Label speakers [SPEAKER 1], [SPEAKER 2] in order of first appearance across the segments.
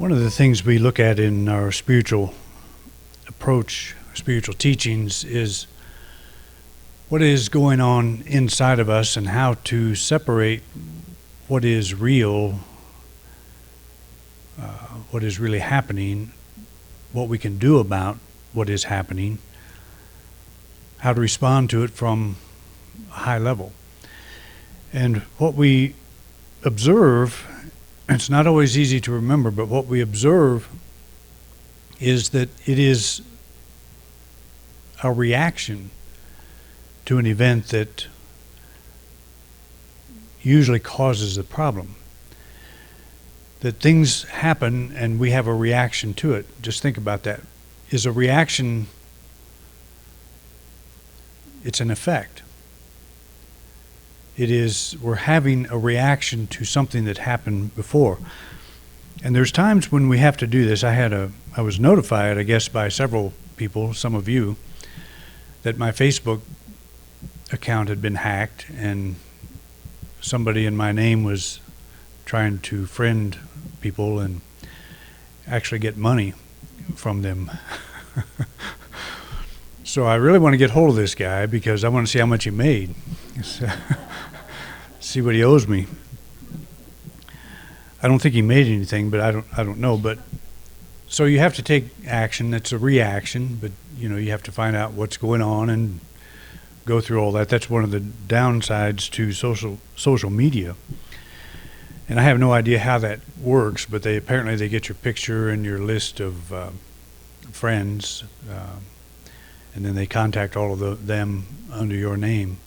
[SPEAKER 1] One of the things we look at in our spiritual approach, spiritual teachings, is what is going on inside of us and how to separate what is real, what is really happening, what we can do about what is happening, how to respond to it from a high level. And what we observe, it's not always easy to remember, but what we observe is that it is a reaction to an event that usually causes the problem. That things happen and we have a reaction to it. Just think about that. Is a reaction, it's an effect. It is, we're having a reaction to something that happened before. And there's times when we have to do this. I was notified, I guess, by several people, some of you, that my Facebook account had been hacked and somebody in my name was trying to friend people and actually get money from them. So I really want to get hold of this guy because I want to see how much he made. See what he owes me. I don't think he made anything, but I don't know. But so you have to take action. It's a reaction, but you have to find out what's going on and go through all that. That's one of the downsides to social media. And I have no idea how that works, but apparently they get your picture and your list of friends, and then they contact all of them under your name.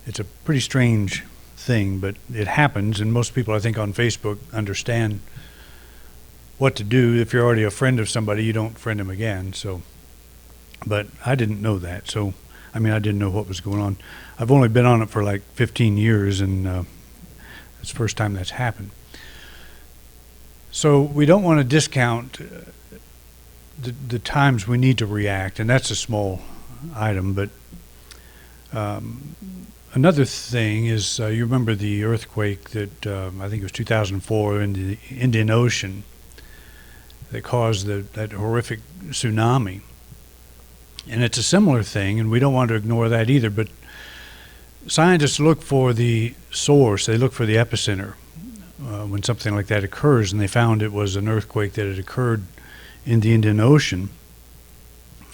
[SPEAKER 1] It's a pretty strange thing, but it happens, and most people, I think, on Facebook understand what to do. If you're already a friend of somebody, you don't friend them again. So, but I didn't know that. So, I didn't know what was going on. I've only been on it for like 15 years, and it's the first time that's happened. So we don't want to discount the times we need to react, and that's a small item. But another thing is, you remember the earthquake that I think it was 2004 in the Indian Ocean that caused that horrific tsunami. And it's a similar thing, and we don't want to ignore that either. But scientists look for the source. They look for the epicenter when something like that occurs, and they found it was an earthquake that had occurred in the Indian Ocean.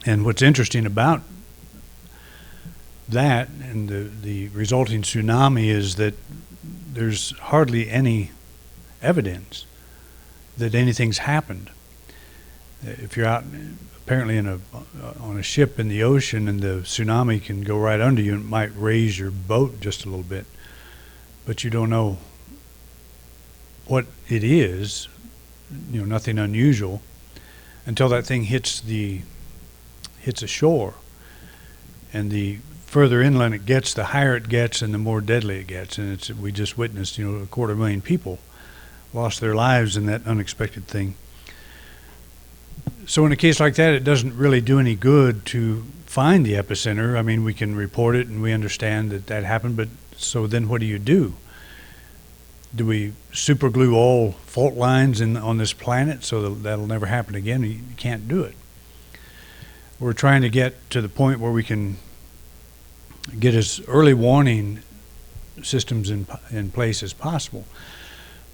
[SPEAKER 1] And what's interesting about that and the resulting tsunami is that there's hardly any evidence that anything's happened. If you're out apparently on a ship in the ocean and the tsunami can go right under you and it might raise your boat just a little bit, but you don't know what it is, nothing unusual, until that thing hits ashore. And the further inland it gets, the higher it gets and the more deadly it gets. And we just witnessed, 250,000 people lost their lives in that unexpected thing. So in a case like that, it doesn't really do any good to find the epicenter. We can report it and we understand that happened, but so then what do? Do we super glue all fault lines on this planet so that'll never happen again? You can't do it. We're trying to get to the point where we can get as early warning systems in place as possible.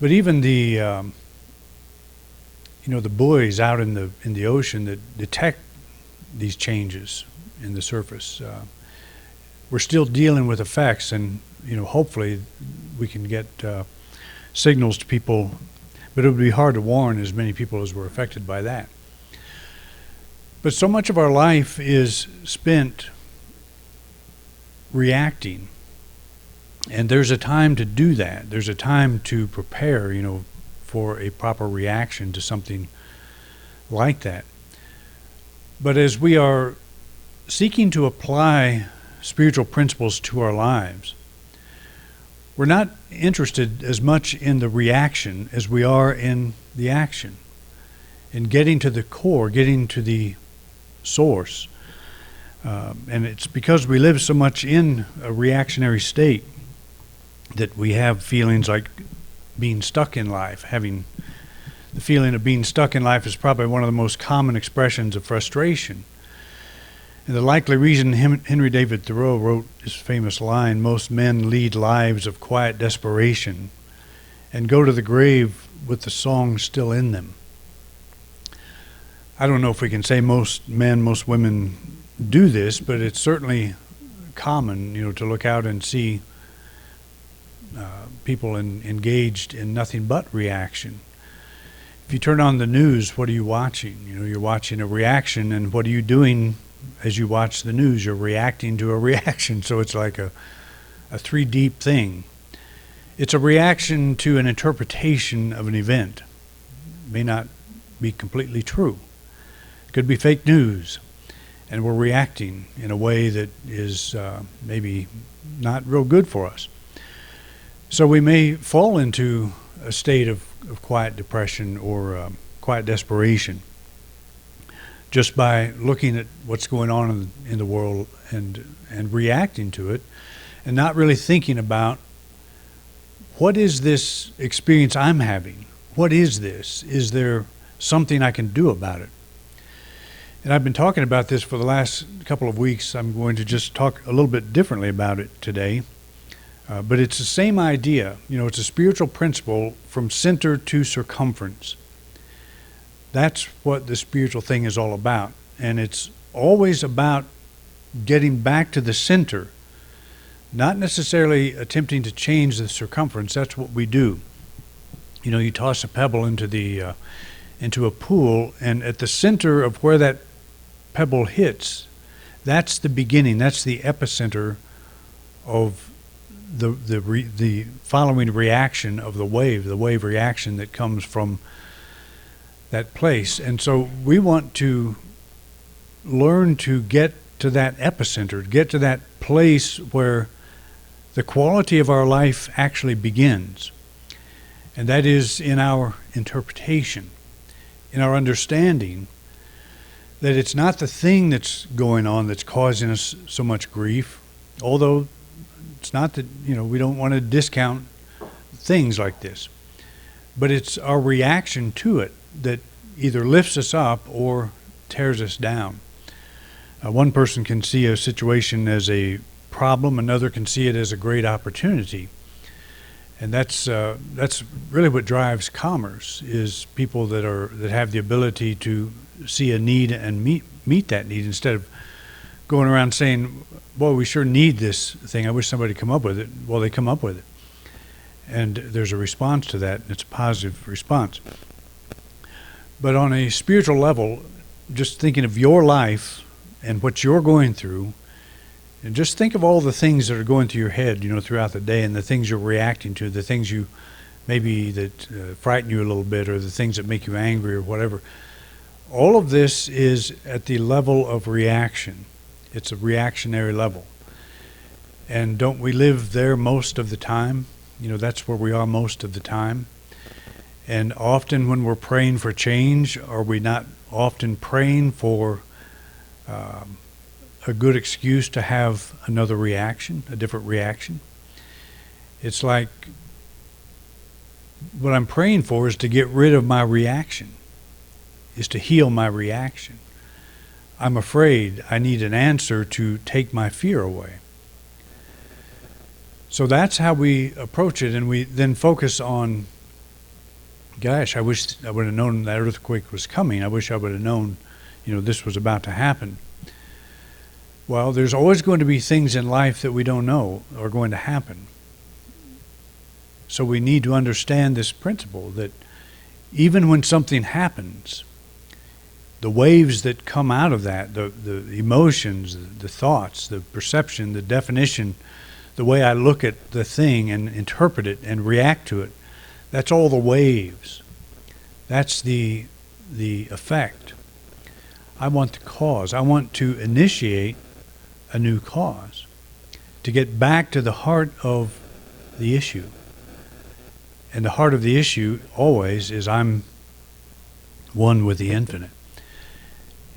[SPEAKER 1] But even the buoys out in the ocean that detect these changes in the surface, we're still dealing with effects, and hopefully we can get signals to people, but it would be hard to warn as many people as were affected by that. But so much of our life is spent reacting, and there's a time to do that. There's a time to prepare, for a proper reaction to something like that. But as we are seeking to apply spiritual principles to our lives, we're not interested as much in the reaction as we are in the action, in getting to the core, getting to the source. And it's because we live so much in a reactionary state that we have feelings like being stuck in life, having The feeling of being stuck in life is probably one of the most common expressions of frustration. And the likely reason Henry David Thoreau wrote his famous line, "Most men lead lives of quiet desperation and go to the grave with the song still in them." I don't know if we can say most men, most women do this, but it's certainly common, to look out and see people engaged in nothing but reaction. If you turn on the news, what are you watching? You're watching a reaction, and what are you doing as you watch the news? You're reacting to a reaction, so it's like a three-deep thing. It's a reaction to an interpretation of an event. It may not be completely true. It could be fake news, and we're reacting in a way that is maybe not real good for us. So we may fall into a state of quiet depression or quiet desperation just by looking at what's going on in the world and reacting to it, and not really thinking about, what is this experience I'm having? What is this? Is there something I can do about it? And I've been talking about this for the last couple of weeks. I'm going to just talk a little bit differently about it today. But it's the same idea. It's a spiritual principle from center to circumference. That's what the spiritual thing is all about. And it's always about getting back to the center, not necessarily attempting to change the circumference. That's what we do. You toss a pebble into a pool, and at the center of where that pebble hits, that's the beginning. That's the epicenter of the following reaction of the wave reaction that comes from that place. And so we want to learn to get to that epicenter, get to that place where the quality of our life actually begins. And that is in our interpretation, in our understanding that it's not the thing that's going on that's causing us so much grief, although it's not that, we don't want to discount things like this, but it's our reaction to it that either lifts us up or tears us down. One person can see a situation as a problem, another can see it as a great opportunity. And that's really what drives commerce, is people that have the ability to see a need and meet that need, instead of going around saying, "Boy, we sure need this thing. I wish somebody come up with it." Well, they come up with it, and there's a response to that, and it's a positive response. But on a spiritual level, just thinking of your life and what you're going through, and just think of all the things that are going through your head, throughout the day, and the things you're reacting to, the things you maybe that frighten you a little bit, or the things that make you angry or whatever. All of this is at the level of reaction. It's a reactionary level. And don't we live there most of the time? That's where we are most of the time. And often when we're praying for change, are we not often praying for a good excuse to have another reaction, a different reaction? It's like, what I'm praying for is to get rid of my reaction, is to heal my reaction. I'm afraid. I need an answer to take my fear away. So that's how we approach it, and we then focus on, gosh, I wish I would have known that earthquake was coming. I wish I would have known, this was about to happen. Well, there's always going to be things in life that we don't know are going to happen. So we need to understand this principle that even when something happens, the waves that come out of that, the emotions, the thoughts, the perception, the definition, the way I look at the thing and interpret it and react to it, that's all the waves. That's the effect. I want the cause. I want to initiate a new cause, to get back to the heart of the issue. And the heart of the issue always is, I'm one with the infinite.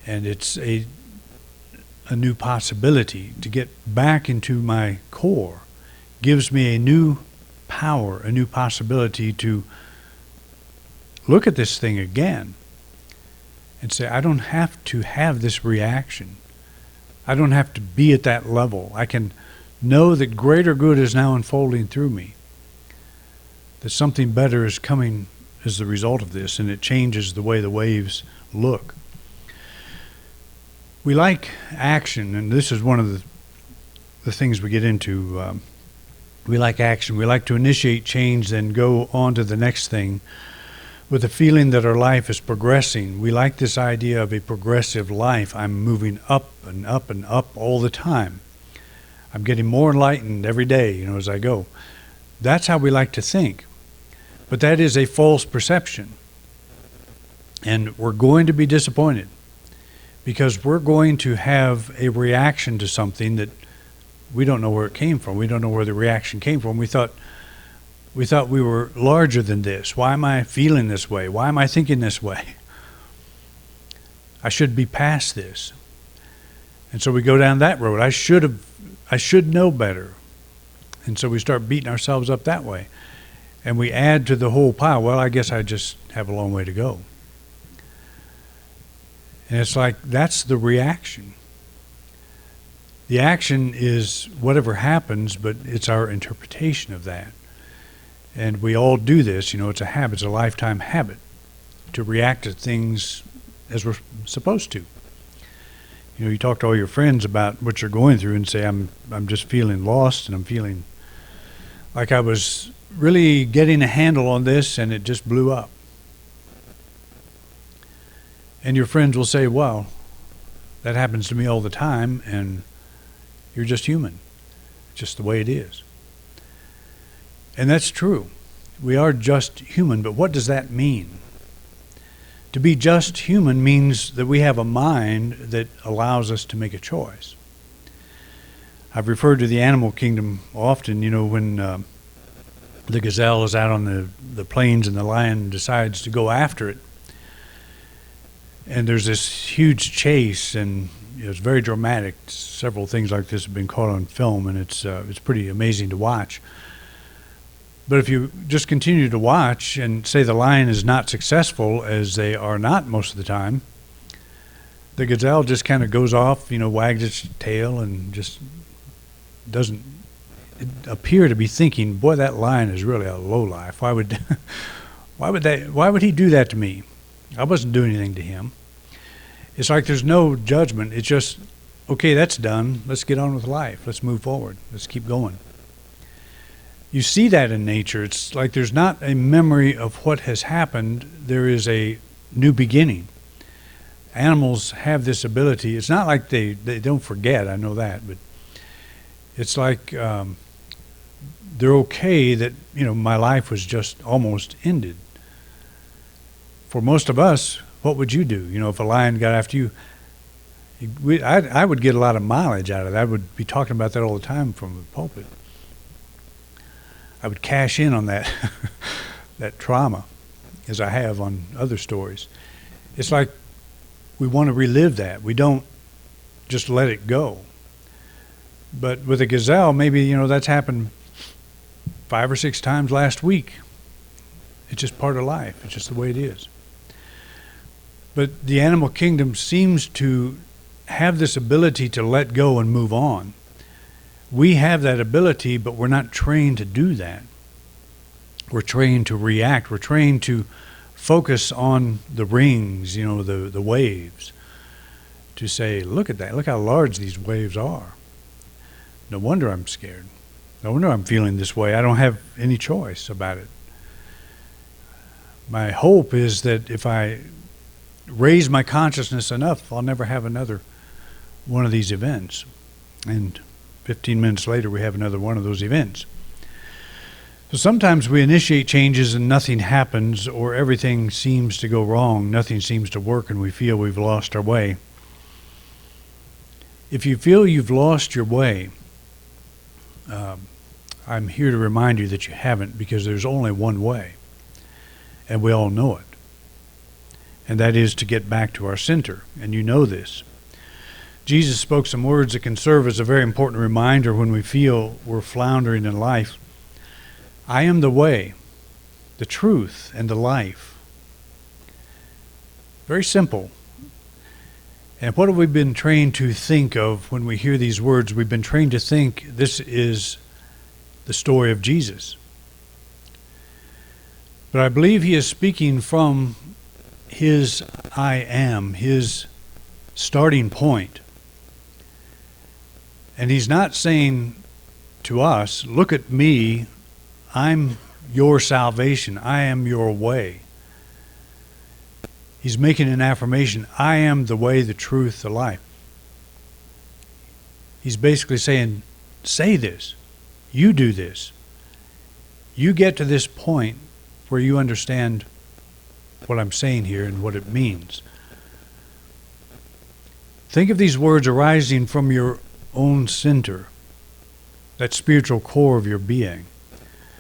[SPEAKER 1] And it's a new possibility to get back into my core. Gives me a new power, a new possibility to look at this thing again and say, I don't have to have this reaction. I don't have to be at that level. I can know that greater good is now unfolding through me, that something better is coming as the result of this, and it changes the way the waves look. We like action, and this is one of the things we get into. We like action. We like to initiate change, then go on to the next thing with the feeling that our life is progressing. We like this idea of a progressive life. I'm moving up and up and up all the time. I'm getting more enlightened every day, as I go. That's how we like to think. But that is a false perception. And we're going to be disappointed because we're going to have a reaction to something that we don't know where it came from. We don't know where the reaction came from. We thought we were larger than this. Why am I feeling this way? Why am I thinking this way? I should be past this. And so we go down that road. I should know better. And so we start beating ourselves up that way. And we add to the whole pile, well, I guess I just have a long way to go. And it's like, that's the reaction. The action is whatever happens, but it's our interpretation of that. And we all do this, it's a habit, it's a lifetime habit to react to things as we're supposed to. You talk to all your friends about what you're going through and say, I'm just feeling lost, and I'm feeling like I was really getting a handle on this and it just blew up. And your friends will say, well, that happens to me all the time, and you're just human. It's just the way it is. And that's true. We are just human, but what does that mean? To be just human means that we have a mind that allows us to make a choice. I've referred to the animal kingdom often, when the gazelle is out on the plains and the lion decides to go after it. And there's this huge chase, and it's very dramatic. Several things like this have been caught on film, and it's pretty amazing to watch. But if you just continue to watch and say the lion is not successful, as they are not most of the time, the gazelle just kind of goes off, wags its tail and just doesn't appear to be thinking, boy, that lion is really a lowlife. Why would he do that to me? I wasn't doing anything to him. It's like there's no judgment. It's just, okay, that's done. Let's get on with life. Let's move forward. Let's keep going. You see that in nature. It's like there's not a memory of what has happened. There is a new beginning. Animals have this ability. It's not like they don't forget, I know that, but it's like they're okay that, my life was just almost ended. For most of us, what would you do? If a lion got after you, I would get a lot of mileage out of that. I would be talking about that all the time from the pulpit. I would cash in on that that trauma, as I have on other stories. It's like we want to relive that. We don't just let it go. But with a gazelle, maybe, that's happened 5 or 6 times last week. It's just part of life. It's just the way it is. But the animal kingdom seems to have this ability to let go and move on. We have that ability, but we're not trained to do that. We're trained to react. We're trained to focus on the rings, the waves, to say, look at that. Look how large these waves are. No wonder I'm scared. No wonder I'm feeling this way. I don't have any choice about it. My hope is that if I raise my consciousness enough, I'll never have another one of these events. And 15 minutes later, we have another one of those events. So sometimes we initiate changes and nothing happens, or everything seems to go wrong. Nothing seems to work, and we feel we've lost our way. If you feel you've lost your way, I'm here to remind you that you haven't, because there's only one way, and we all know it. And that is to get back to our center, and you know this. Jesus spoke some words that can serve as a very important reminder when we feel we're floundering in life. I am the way, the truth, and the life. Very simple. And what have we been trained to think of when we hear these words? We've been trained to think this is the story of Jesus. But I believe he is speaking from his I am, his starting point. And he's not saying to us, look at me, I'm your salvation, I am your way. He's making an affirmation, I am the way, the truth, the life. He's basically saying, say this, you do this. You get to this point where you understand what I'm saying here and what it means. Think of these words arising from your own center, that spiritual core of your being.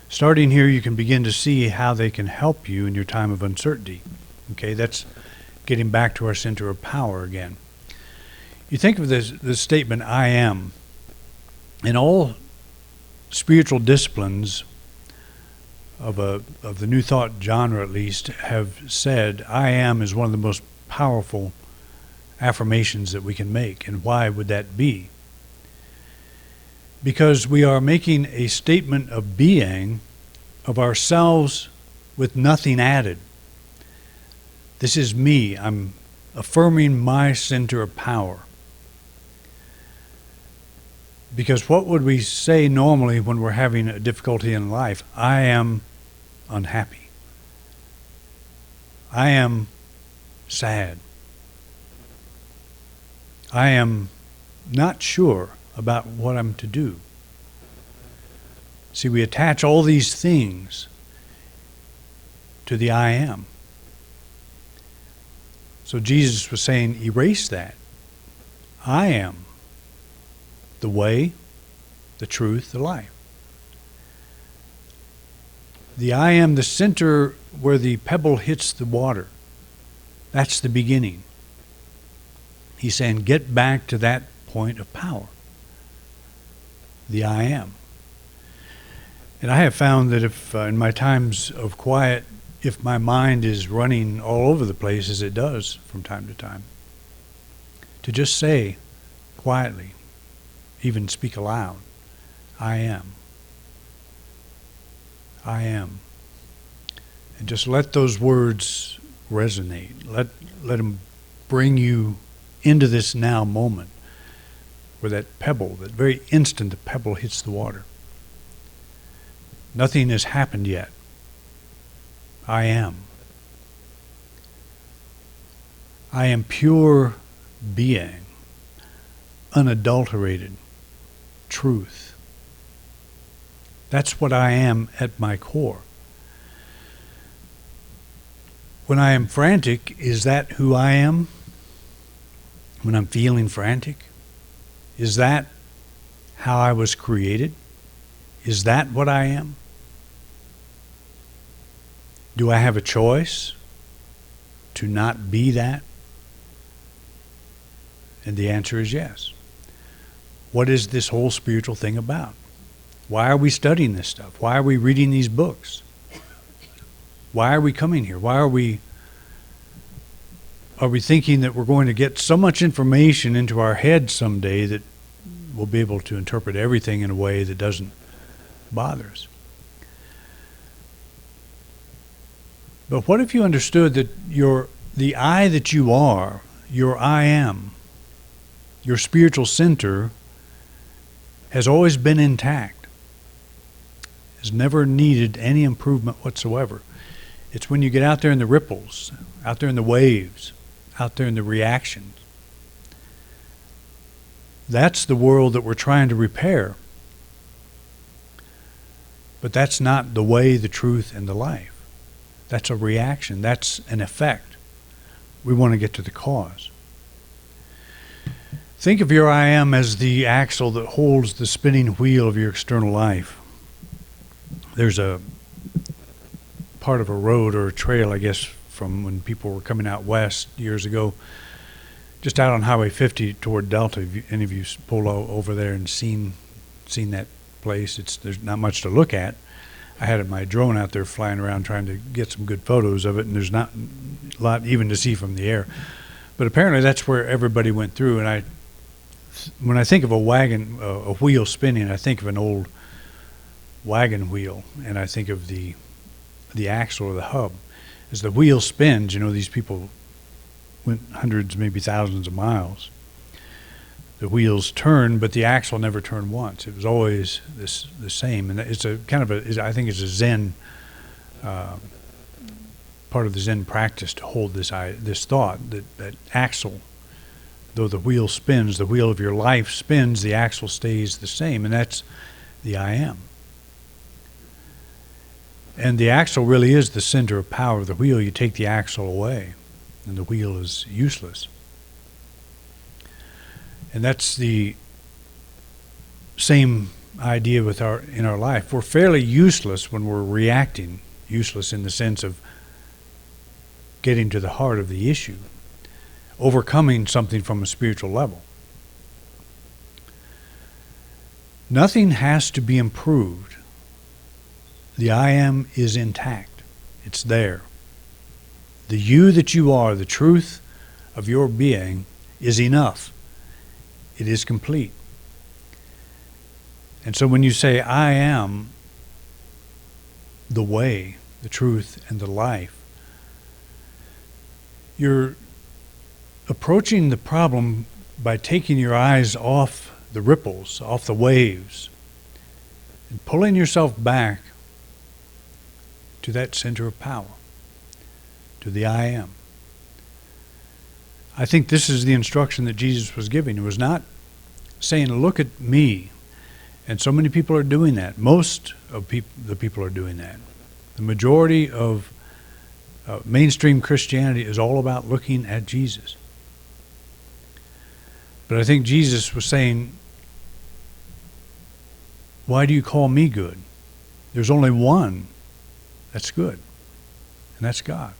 [SPEAKER 1] Starting here, you can begin to see how they can help you in your time of uncertainty. Okay, that's getting back to our center of power again. You think of this statement, I am. In all spiritual disciplines of the New Thought genre, at least, have said, I am is one of the most powerful affirmations that we can make. And why would that be? Because we are making a statement of being of ourselves with nothing added. This is me. I'm affirming my center of power. Because what would we say normally when we're having a difficulty in life? I am unhappy. I am sad. I am not sure about what I'm to do. See, we attach all these things to the I am. So Jesus was saying, erase that. I am the way, the truth, the life. The I am the center where the pebble hits the water. That's the beginning. He's saying, get back to that point of power. The I am. And I have found that if in my times of quiet, if my mind is running all over the place as it does from time to time, to just say quietly, even speak aloud, I am. I am. And just let those words resonate. Let them bring you into this now moment where that pebble, that very instant the pebble hits the water. Nothing has happened yet. I am. I am pure being, unadulterated truth. That's what I am at my core. When I am frantic, is that who I am? When I'm feeling frantic? Is that how I was created? Is that what I am? Do I have a choice to not be that? And the answer is yes. What is this whole spiritual thing about? Why are we studying this stuff? Why are we reading these books? Why are we coming here? Why are we thinking that we're going to get so much information into our head someday that we'll be able to interpret everything in a way that doesn't bother us? But what if you understood that the I that you are, your I am, your spiritual center, has always been intact, has never needed any improvement whatsoever. It's when you get out there in the ripples, out there in the waves, out there in the reactions. That's the world that we're trying to repair. But that's not the way, the truth, and the life. That's a reaction. That's an effect. We want to get to the cause. Think of your I am as the axle that holds the spinning wheel of your external life. There's a part of a road or a trail, I guess, from when people were coming out west years ago, just out on Highway 50 toward Delta. If any of you pulled over there and seen that place, there's not much to look at. I had my drone out there flying around trying to get some good photos of it, and there's not a lot even to see from the air. But apparently that's where everybody went through. And when I think of a wagon, a wheel spinning, I think of an old wagon wheel, and I think of the axle or the hub. As the wheel spins, these people went hundreds, maybe thousands of miles. The wheels turn, but the axle never turned once. It was always the same, and it's a kind of I think it's a Zen part of the Zen practice to hold this thought that axle, though the wheel spins, the wheel of your life spins, the axle stays the same, and that's the I am. And the axle really is the center of power of the wheel. You take the axle away, and the wheel is useless. And that's the same idea in our life. We're fairly useless when we're reacting, useless in the sense of getting to the heart of the issue, overcoming something from a spiritual level. Nothing has to be improved. The I am is intact. It's there. The you that you are, the truth of your being, is enough. It is complete. And so when you say, I am the way, the truth, and the life, you're approaching the problem by taking your eyes off the ripples, off the waves, and pulling yourself back to that center of power, to the I am. I think this is the instruction that Jesus was giving. It was not saying, look at me. And so many people are doing that. Most of the people are doing that. The majority of mainstream Christianity is all about looking at Jesus. But I think Jesus was saying, why do you call me good? There's only one that's good, and that's God.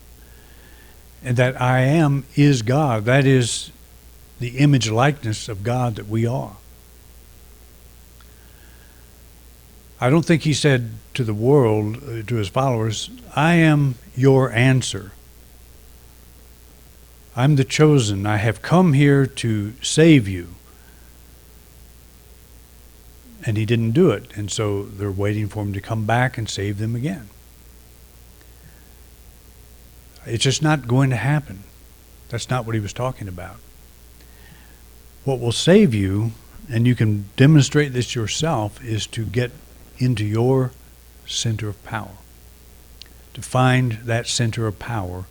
[SPEAKER 1] And that I am is God. That is the image likeness of God that we are. I don't think he said to the world, to his followers, I am your answer. I'm the chosen. I have come here to save you. And he didn't do it. And so they're waiting for him to come back and save them again. It's just not going to happen. That's not what he was talking about. What will save you, and you can demonstrate this yourself, is to get into your center of power. To find that center of power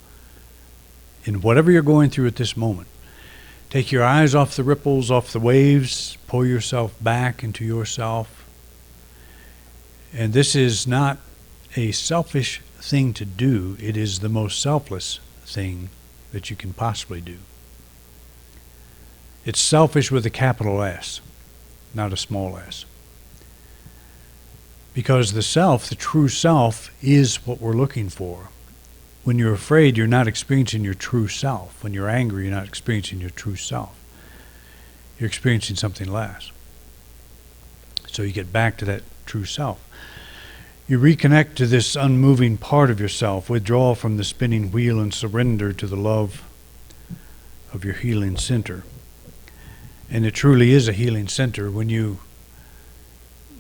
[SPEAKER 1] in whatever you're going through at this moment. Take your eyes off the ripples, off the waves, pull yourself back into yourself. And this is not a selfish thing to do. It is the most selfless thing that you can possibly do. It's selfish with a capital S, not a small s. Because the self, the true self, is what we're looking for. When you're afraid, you're not experiencing your true self. When you're angry, you're not experiencing your true self. You're experiencing something less. So you get back to that true self. You reconnect to this unmoving part of yourself, withdraw from the spinning wheel and surrender to the love of your healing center. And it truly is a healing center. When you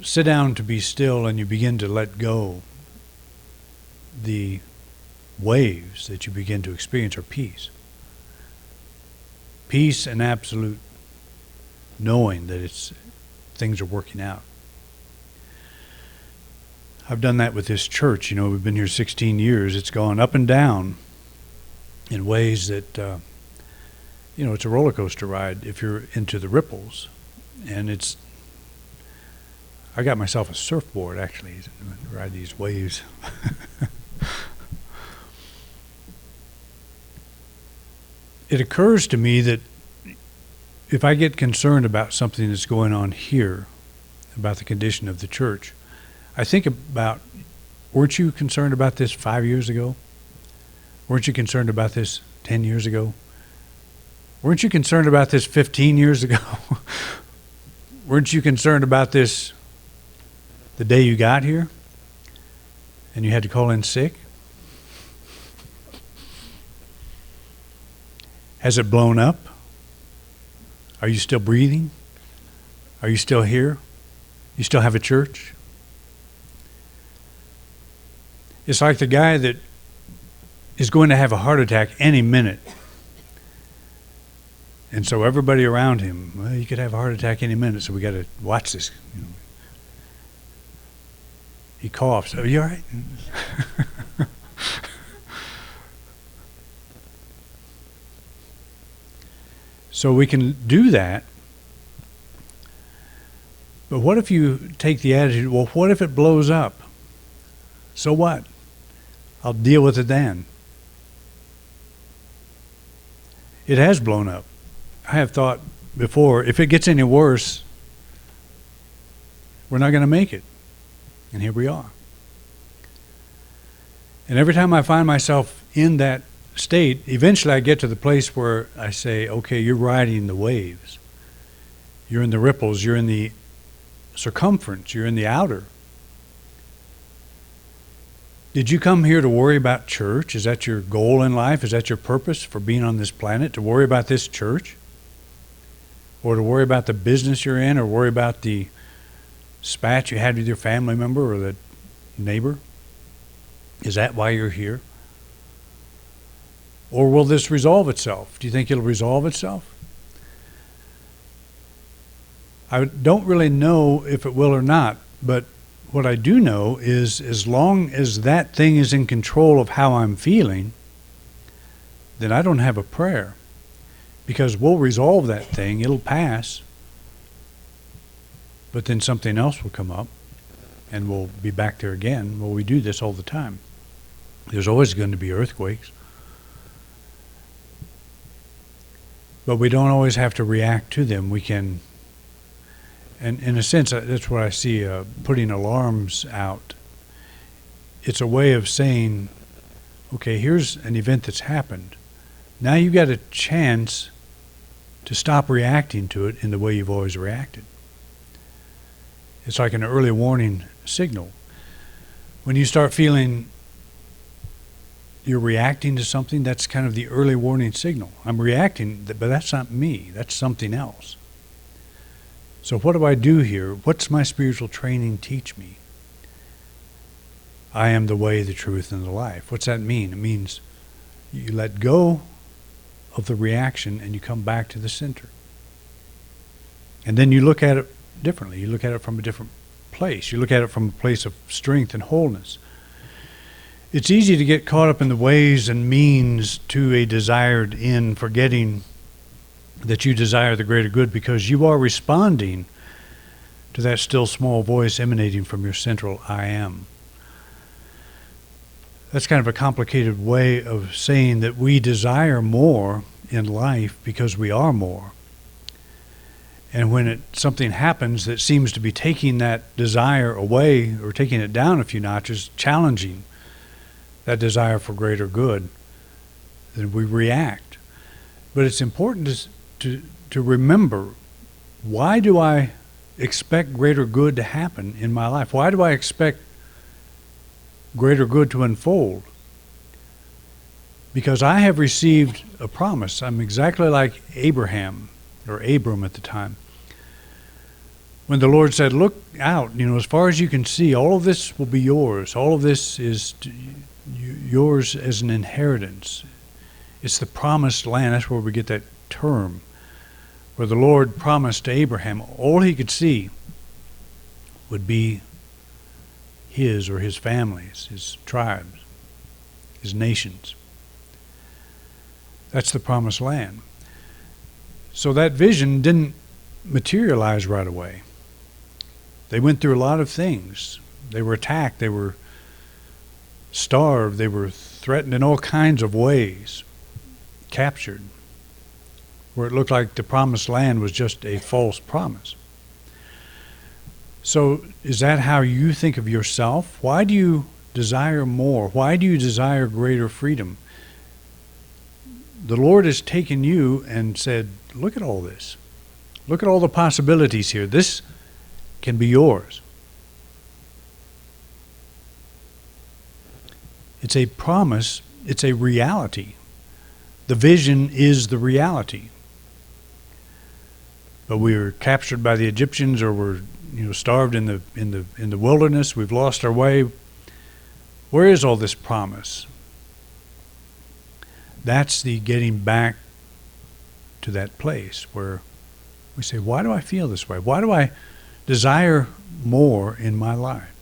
[SPEAKER 1] sit down to be still and you begin to let go, the waves that you begin to experience are peace. Peace and absolute knowing that things are working out. I've done that with this church. We've been here 16 years. It's gone up and down in ways that, it's a roller coaster ride if you're into the ripples. And I got myself a surfboard, actually, to ride these waves. It occurs to me that if I get concerned about something that's going on here, about the condition of the church, I think about, weren't you concerned about this 5 years ago? Weren't you concerned about this 10 years ago? Weren't you concerned about this 15 years ago? Weren't you concerned about this the day you got here? and you had to call in sick? Has it blown up? Are you still breathing? Are you still here? You still have a church? It's like the guy that is going to have a heart attack any minute. And so everybody around him, well, you could have a heart attack any minute, so we got to watch this. You know. He coughs. Are you all right? So we can do that. But what if you take the attitude, well, what if it blows up? So what? I'll deal with it then. It has blown up. I have thought before, if it gets any worse, we're not going to make it. And here we are. And every time I find myself in that state, eventually I get to the place where I say, okay, you're riding the waves. You're in the ripples. You're in the circumference. You're in the outer. Did you come here to worry about church? Is that your goal in life? Is that your purpose for being on this planet? To worry about this church? Or to worry about the business you're in? Or worry about the spat you had with your family member or the neighbor? Is that why you're here? Or will this resolve itself? Do you think it'll resolve itself? I don't really know if it will or not, but what I do know is as long as that thing is in control of how I'm feeling, then I don't have a prayer. Because we'll resolve that thing, it'll pass, but then something else will come up and we'll be back there again. Well, we do this all the time. There's always going to be earthquakes. But we don't always have to react to them. We can, and in a sense, that's what I see, putting alarms out. It's a way of saying, okay, here's an event that's happened. Now you've got a chance to stop reacting to it in the way you've always reacted. It's like an early warning signal. When you start feeling you're reacting to something, that's kind of the early warning signal. I'm reacting, but that's not me. That's something else. So what do I do here? What's my spiritual training teach me? I am the way, the truth, and the life. What's that mean? It means you let go of the reaction and you come back to the center. And then you look at it differently. You look at it from a different place. You look at it from a place of strength and wholeness. It's easy to get caught up in the ways and means to a desired end, forgetting that you desire the greater good because you are responding to that still small voice emanating from your central I am. That's kind of a complicated way of saying that we desire more in life because we are more. And when something happens that seems to be taking that desire away or taking it down a few notches, challenging that desire for greater good, then we react. But it's important to remember, why do I expect greater good to happen in my life? Why do I expect greater good to unfold? Because I have received a promise. I'm exactly like Abraham, or Abram at the time. When the Lord said, look out, as far as you can see, all of this will be yours. All of this is yours as an inheritance. It's the promised land. That's where we get that term, where the Lord promised to Abraham all he could see would be his or his families, his tribes, his nations. That's the promised land. So that vision didn't materialize right away. They went through a lot of things. They were attacked. They were starved. They were threatened in all kinds of ways, captured, where it looked like the promised land was just a false promise. So is that how you think of yourself? Why do you desire more? Why do you desire greater freedom? The Lord has taken you and said, look at all this. Look at all the possibilities here. This can be yours. It's a promise. It's a reality. The vision is the reality. But we were captured by the Egyptians, or we're starved in the wilderness. We've lost our way. Where is all this promise? That's the getting back to that place where we say, why do I feel this way? Why do I desire more in my life?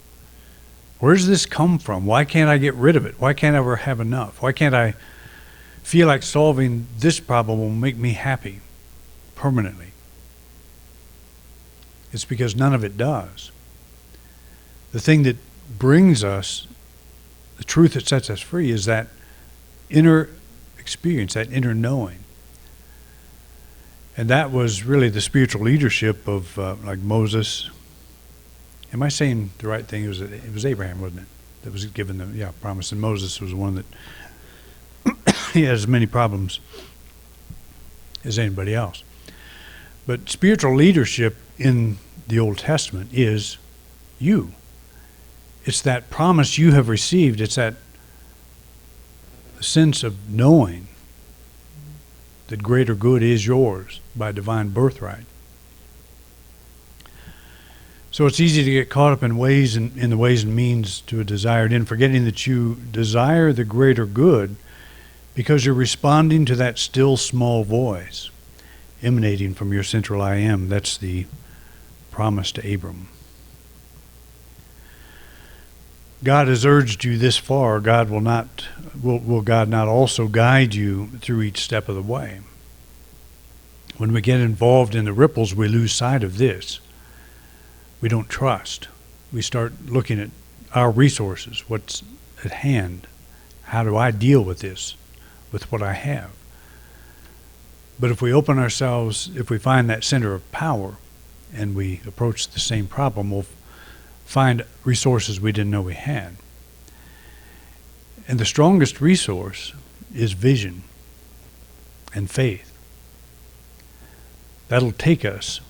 [SPEAKER 1] Where does this come from? Why can't I get rid of it? Why can't I ever have enough? Why can't I feel like solving this problem will make me happy permanently? It's because none of it does. The thing that brings us, the truth that sets us free, is that inner experience, that inner knowing. And that was really the spiritual leadership of like Moses. Am I saying the right thing? It was Abraham, wasn't it? That was given the promise. And Moses was one that he has as many problems as anybody else. But spiritual leadership in the Old Testament is you. It's that promise you have received. It's that sense of knowing that greater good is yours by divine birthright. So it's easy to get caught up in the ways and means to a desired end, forgetting that you desire the greater good because you're responding to that still small voice emanating from your central I am. That's the promise to Abram. God has urged you this far. God will God not also guide you through each step of the way? When we get involved in the ripples, we lose sight of this. We don't trust. We start looking at our resources, what's at hand. How do I deal with this, with what I have? But if we open ourselves, if we find that center of power and we approach the same problem, we'll find resources we didn't know we had. And the strongest resource is vision and faith. That'll take us,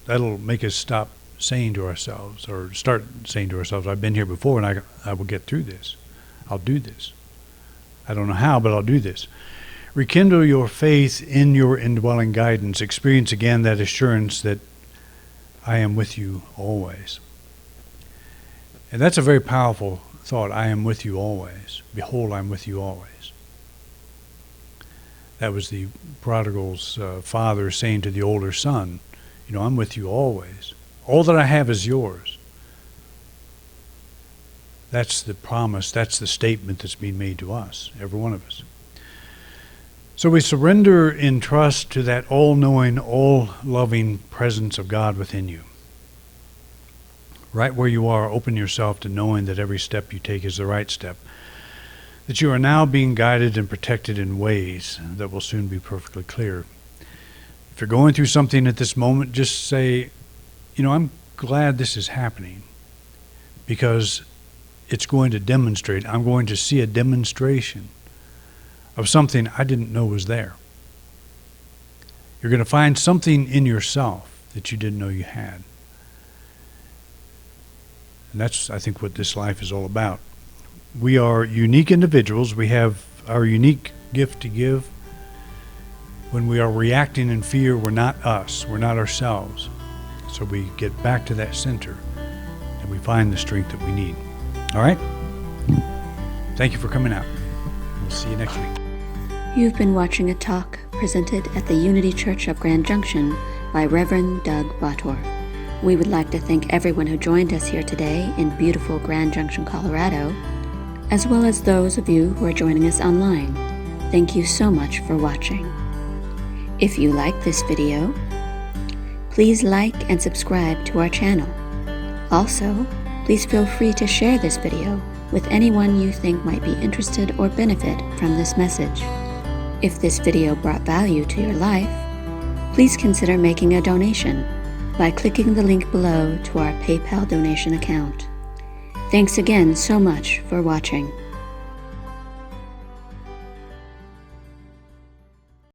[SPEAKER 1] that'll make us stop saying to ourselves, or start saying to ourselves, I've been here before and I will get through this. I'll do this. I don't know how, but I'll do this. Rekindle your faith in your indwelling guidance. Experience again that assurance that I am with you always. And that's a very powerful thought. I am with you always. Behold, I'm with you always. That was the prodigal's father saying to the older son, I'm with you always. All that I have is yours. That's the promise. That's the statement that's being made to us, every one of us. So we surrender in trust to that all-knowing, all-loving presence of God within you. Right where you are, open yourself to knowing that every step you take is the right step. That you are now being guided and protected in ways that will soon be perfectly clear. If you're going through something at this moment, just say, I'm glad this is happening because it's going to demonstrate. I'm going to see a demonstration of something I didn't know was there. You're going to find something in yourself that you didn't know you had. And that's, I think, what this life is all about. We are unique individuals. We have our unique gift to give. When we are reacting in fear, we're not us. We're not ourselves. So we get back to that center and we find the strength that we need. All right? Thank you for coming out. We'll see you next week.
[SPEAKER 2] You've been watching a talk presented at the Unity Church of Grand Junction by Reverend Doug Bator. We would like to thank everyone who joined us here today in beautiful Grand Junction, Colorado, as well as those of you who are joining us online. Thank you so much for watching. If you like this video, please like and subscribe to our channel. Also, please feel free to share this video with anyone you think might be interested or benefit from this message. If this video brought value to your life, please consider making a donation by clicking the link below to our PayPal donation account. Thanks again so much for watching.